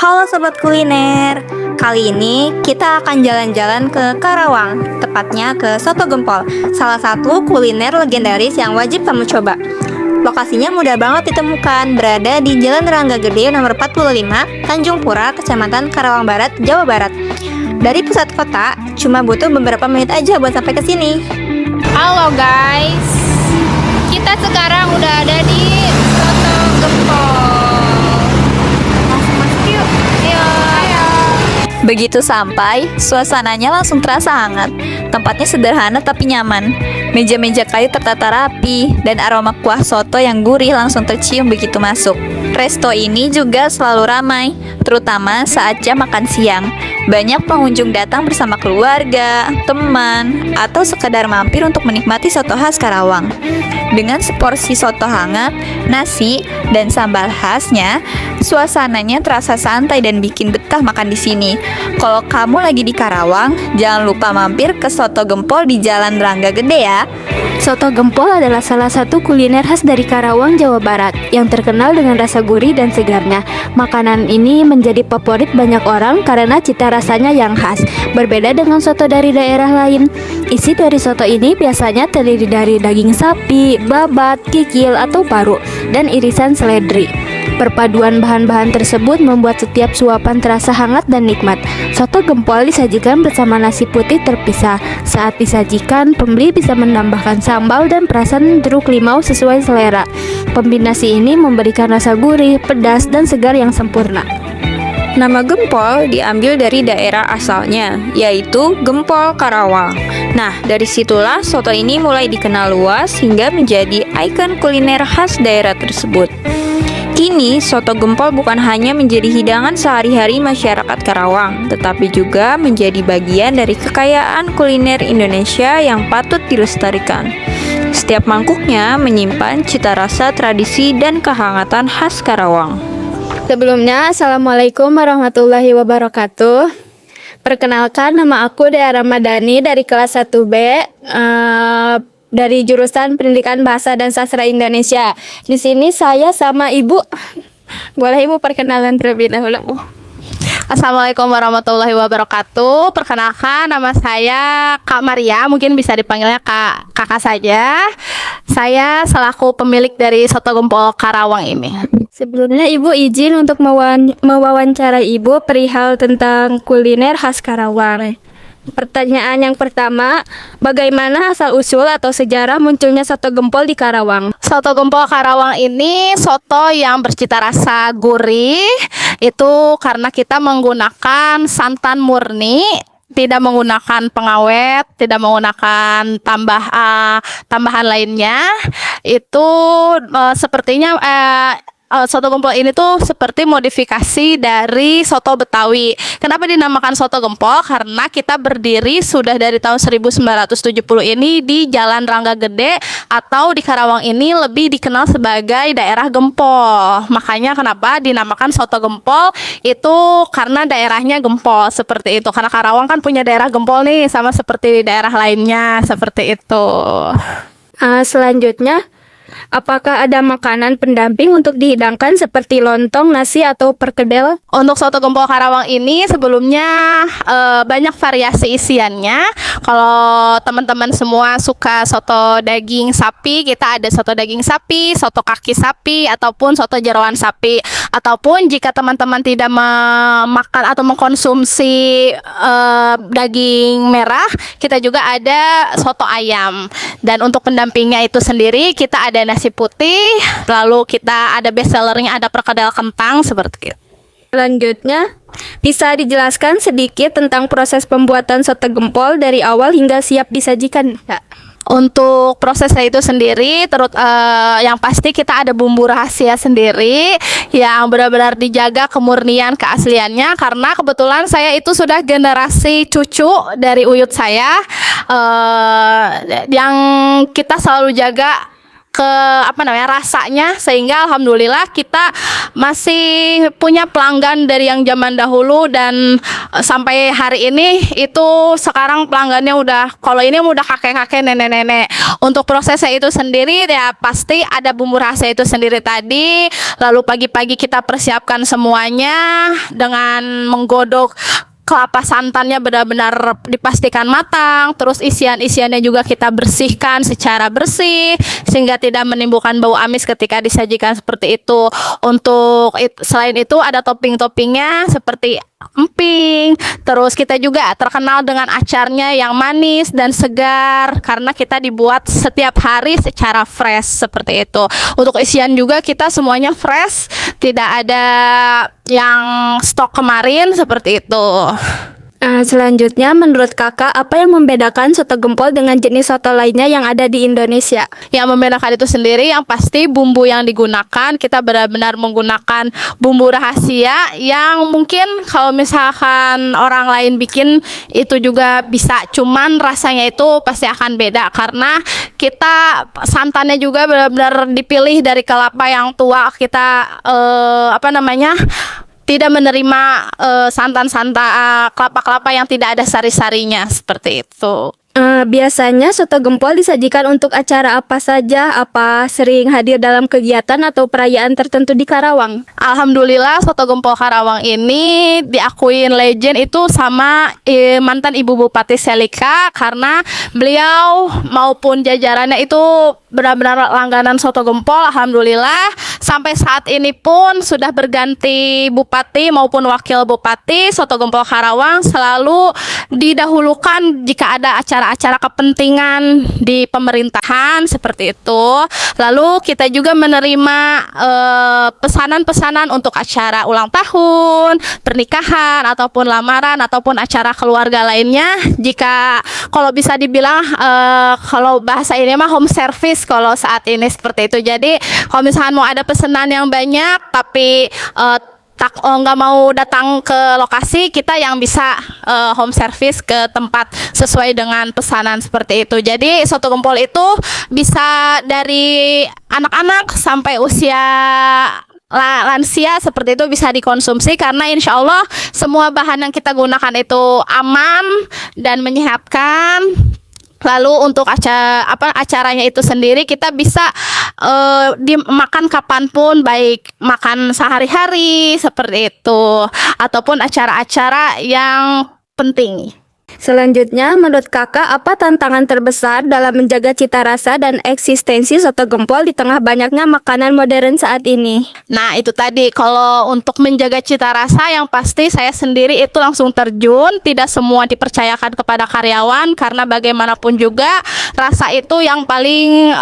Halo Sobat Kuliner, kali ini kita akan jalan-jalan ke Karawang, tepatnya ke Soto Gempol, salah satu kuliner legendaris yang wajib kamu coba. Lokasinya mudah banget ditemukan, berada di Jalan Rangga Gede nomor 45, Tanjung Pura, Kecamatan Karawang Barat, Jawa Barat. Dari pusat kota, cuma butuh beberapa menit aja buat sampai ke sini. Halo guys, kita sekarang udah ada di Soto Gempol. Langsung masuk yuk. Ayo. Begitu sampai, suasananya langsung terasa hangat. Tempatnya sederhana tapi nyaman. Meja-meja kayu tertata rapi, dan aroma kuah soto yang gurih langsung tercium begitu masuk. Resto ini juga selalu ramai, terutama saat jam makan siang. Banyak pengunjung datang bersama keluarga, teman, atau sekedar mampir untuk menikmati soto khas Karawang. Dengan seporsi soto hangat, nasi, dan sambal khasnya, suasananya terasa santai dan bikin betah makan di sini. Kalau kamu lagi di Karawang, jangan lupa mampir ke Soto Gempol di Jalan Rangga Gede ya. Soto Gempol adalah salah satu kuliner khas dari Karawang, Jawa Barat yang terkenal dengan rasa gurih dan segarnya. Makanan ini menjadi favorit banyak orang karena cita rasanya yang khas, berbeda dengan soto dari daerah lain. Isi dari soto ini biasanya terdiri dari daging sapi, babat, kikil atau paru, dan irisan seledri. Perpaduan bahan-bahan tersebut membuat setiap suapan terasa hangat dan nikmat. Soto Gempol disajikan bersama nasi putih terpisah. Saat disajikan, pembeli bisa menambahkan sambal dan perasan jeruk limau sesuai selera. Kombinasi ini memberikan rasa gurih, pedas, dan segar yang sempurna. Nama Gempol diambil dari daerah asalnya, yaitu Gempol, Karawang. Nah, dari situlah soto ini mulai dikenal luas hingga menjadi ikon kuliner khas daerah tersebut. Kini, soto gempol bukan hanya menjadi hidangan sehari-hari masyarakat Karawang, tetapi juga menjadi bagian dari kekayaan kuliner Indonesia yang patut dilestarikan. Setiap mangkuknya menyimpan cita rasa tradisi dan kehangatan khas Karawang. Sebelumnya, Assalamualaikum warahmatullahi wabarakatuh. Perkenalkan, nama aku Dea Ramadhani dari kelas 1B dari jurusan Pendidikan Bahasa dan Sastra Indonesia. Di sini saya sama Ibu. Boleh Ibu perkenalan terlebih dahulu? Assalamualaikum warahmatullahi wabarakatuh. Perkenalkan, nama saya Kak Maria, mungkin bisa dipanggilnya kakak saja. Saya selaku pemilik dari Soto Gempol Karawang ini. Sebelumnya Ibu izin untuk mewawancara Ibu perihal tentang kuliner khas Karawang. Pertanyaan yang pertama, bagaimana asal-usul atau sejarah munculnya Soto Gempol di Karawang? Soto Gempol Karawang ini soto yang bercita rasa gurih. Itu karena kita menggunakan santan murni, tidak menggunakan pengawet, tidak menggunakan tambahan lainnya. Itu sepertinya soto gempol ini tuh seperti modifikasi dari soto Betawi. Kenapa dinamakan soto gempol? Karena kita berdiri sudah dari tahun 1970 ini di Jalan Rangga Gede, atau di Karawang ini lebih dikenal sebagai daerah Gempol. Makanya kenapa dinamakan soto gempol itu karena daerahnya Gempol seperti itu. Karena Karawang kan punya daerah Gempol nih, sama seperti daerah lainnya seperti itu. Selanjutnya, apakah ada makanan pendamping untuk dihidangkan seperti lontong, nasi, atau perkedel? Untuk soto gempol Karawang ini sebelumnya banyak variasi isiannya. Kalau teman-teman semua suka soto daging sapi, kita ada soto daging sapi, soto kaki sapi, ataupun soto jeroan sapi. Ataupun jika teman-teman tidak memakan atau mengkonsumsi daging merah, kita juga ada soto ayam. Dan untuk pendampingnya itu sendiri, kita ada nasi putih, lalu kita ada best sellernya, ada perkedel kentang seperti itu. Selanjutnya, bisa dijelaskan sedikit tentang proses pembuatan soto gempol dari awal hingga siap disajikan? Ya. Untuk prosesnya itu sendiri, yang pasti kita ada bumbu rahasia sendiri yang benar-benar dijaga kemurnian keasliannya, karena kebetulan saya itu sudah generasi cucu dari uyut saya, yang kita selalu jaga rasanya, sehingga alhamdulillah kita masih punya pelanggan dari yang zaman dahulu, dan sampai hari ini itu sekarang pelanggannya kalau ini udah kakek-kakek, nenek-nenek. Untuk prosesnya itu sendiri ya pasti ada bumbu rahasia itu sendiri tadi. Lalu pagi-pagi kita persiapkan semuanya dengan menggodok kelapa santannya, benar-benar dipastikan matang. Terus isian-isiannya juga kita bersihkan secara bersih sehingga tidak menimbulkan bau amis ketika disajikan seperti itu. Selain itu ada topping-toppingnya seperti emping. Terus kita juga terkenal dengan acarnya yang manis dan segar karena kita dibuat setiap hari secara fresh seperti itu. Untuk isian juga kita semuanya fresh, tidak ada yang stok kemarin seperti itu. Selanjutnya, menurut kakak, apa yang membedakan soto gempol dengan jenis soto lainnya yang ada di Indonesia? Yang membedakan itu sendiri yang pasti bumbu yang digunakan, kita benar-benar menggunakan bumbu rahasia yang mungkin kalau misalkan orang lain bikin itu juga bisa, cuman rasanya itu pasti akan beda karena kita santannya juga benar-benar dipilih dari kelapa yang tua. Kita tidak menerima kelapa-kelapa yang tidak ada sari-sarinya seperti itu. Biasanya soto gempol disajikan untuk acara apa saja? Apa sering hadir dalam kegiatan atau perayaan tertentu di Karawang? Alhamdulillah soto gempol Karawang ini diakuin legend itu sama mantan Ibu Bupati Selika, karena beliau maupun jajarannya itu benar-benar langganan soto gempol. Alhamdulillah sampai saat ini pun sudah berganti bupati maupun wakil bupati, soto gempol Karawang selalu didahulukan jika ada acara-acara kepentingan di pemerintahan seperti itu. Lalu kita juga menerima pesanan-pesanan untuk acara ulang tahun, pernikahan, ataupun lamaran, ataupun acara keluarga lainnya. Jika kalau bisa dibilang kalau bahasa ini mah home service kalau saat ini seperti itu. Jadi kalau misalkan mau ada pesanan yang banyak tapi nggak mau datang ke lokasi, kita yang bisa home service ke tempat sesuai dengan pesanan seperti itu. Jadi soto gempol itu bisa dari anak-anak sampai usia lansia seperti itu bisa dikonsumsi, karena insya Allah semua bahan yang kita gunakan itu aman dan menyehatkan. Lalu untuk acaranya itu sendiri kita bisa dimakan kapanpun, baik makan sehari-hari seperti itu ataupun acara-acara yang penting. Selanjutnya, menurut kakak, apa tantangan terbesar dalam menjaga cita rasa dan eksistensi soto gempol di tengah banyaknya makanan modern saat ini? Nah, itu tadi, kalau untuk menjaga cita rasa yang pasti saya sendiri itu langsung terjun, tidak semua dipercayakan kepada karyawan, karena bagaimanapun juga rasa itu yang paling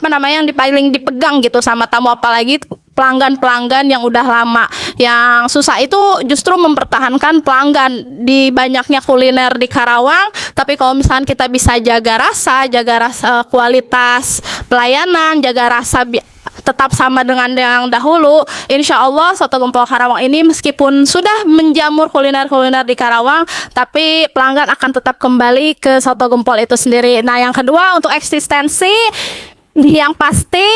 yang paling dipegang gitu sama tamu, apalagi pelanggan-pelanggan yang udah lama. Yang susah itu justru mempertahankan pelanggan di banyaknya kuliner di Karawang. Tapi kalau misalkan kita bisa jaga rasa kualitas pelayanan, jaga rasa tetap sama dengan yang dahulu, insya Allah soto gempol Karawang ini meskipun sudah menjamur kuliner-kuliner di Karawang, tapi pelanggan akan tetap kembali ke soto gempol itu sendiri. Nah, yang kedua untuk eksistensi, yang pasti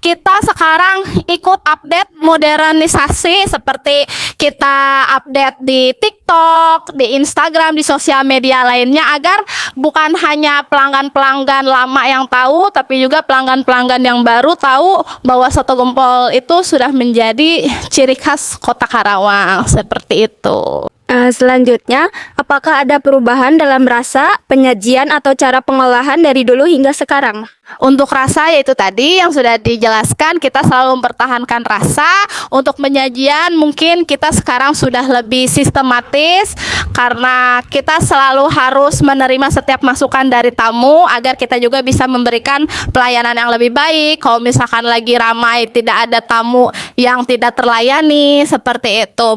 kita sekarang ikut update modernisasi, seperti kita update di TikTok, di Instagram, di sosial media lainnya, agar bukan hanya pelanggan-pelanggan lama yang tahu, tapi juga pelanggan-pelanggan yang baru tahu bahwa soto gempol itu sudah menjadi ciri khas Kota Karawang seperti itu. Selanjutnya, apakah ada perubahan dalam rasa, penyajian, atau cara pengolahan dari dulu hingga sekarang? Untuk rasa yaitu tadi yang sudah dijelaskan, kita selalu mempertahankan rasa. Untuk penyajian mungkin kita sekarang sudah lebih sistematis, karena kita selalu harus menerima setiap masukan dari tamu agar kita juga bisa memberikan pelayanan yang lebih baik. Kalau misalkan lagi ramai tidak ada tamu yang tidak terlayani seperti itu,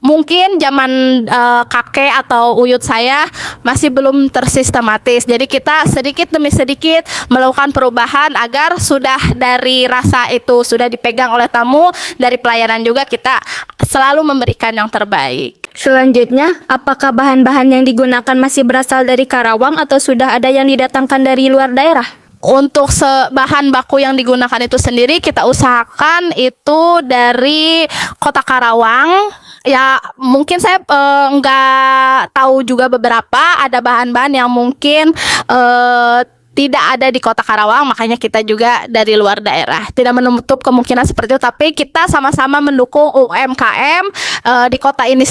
mungkin zaman kakek atau uyut saya masih belum tersistematis. Jadi kita sedikit demi sedikit melakukan perubahan agar sudah dari rasa itu sudah dipegang oleh tamu, dari pelayanan juga kita selalu memberikan yang terbaik. Selanjutnya, apakah bahan-bahan yang digunakan masih berasal dari Karawang atau sudah ada yang didatangkan dari luar daerah? Untuk bahan baku yang digunakan itu sendiri kita usahakan itu dari Kota Karawang. Ya mungkin saya nggak tahu juga, beberapa ada bahan-bahan yang mungkin tidak ada di Kota Karawang, makanya kita juga dari luar daerah. Tidak menutup kemungkinan seperti itu, tapi kita sama-sama mendukung UMKM di kota ini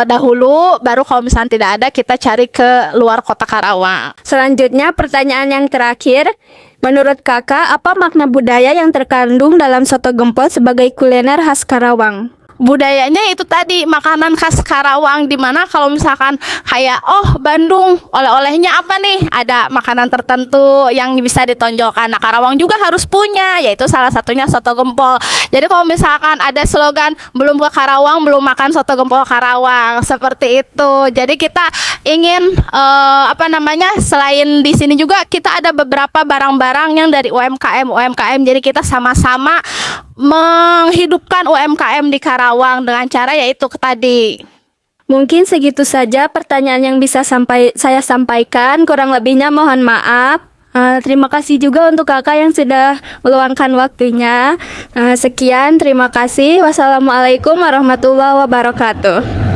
dahulu, baru kalau misalnya tidak ada kita cari ke luar Kota Karawang. Selanjutnya pertanyaan yang terakhir. Menurut kakak, apa makna budaya yang terkandung dalam soto gempol sebagai kuliner khas Karawang? Budayanya itu tadi makanan khas Karawang, dimana kalau misalkan kayak Bandung oleh-olehnya apa nih, ada makanan tertentu yang bisa ditonjolkan. Nah, Karawang juga harus punya, yaitu salah satunya soto gempol. Jadi kalau misalkan ada slogan belum ke Karawang belum makan soto gempol Karawang, seperti itu. Jadi kita ingin selain di sini juga kita ada beberapa barang-barang yang dari UMKM. Jadi kita sama-sama menghidupkan UMKM di Karawang dengan cara yaitu tadi. Mungkin segitu saja pertanyaan yang bisa saya sampaikan. Kurang lebihnya mohon maaf. Terima kasih juga untuk kakak yang sudah meluangkan waktunya. Sekian, terima kasih. Wassalamualaikum warahmatullahi wabarakatuh.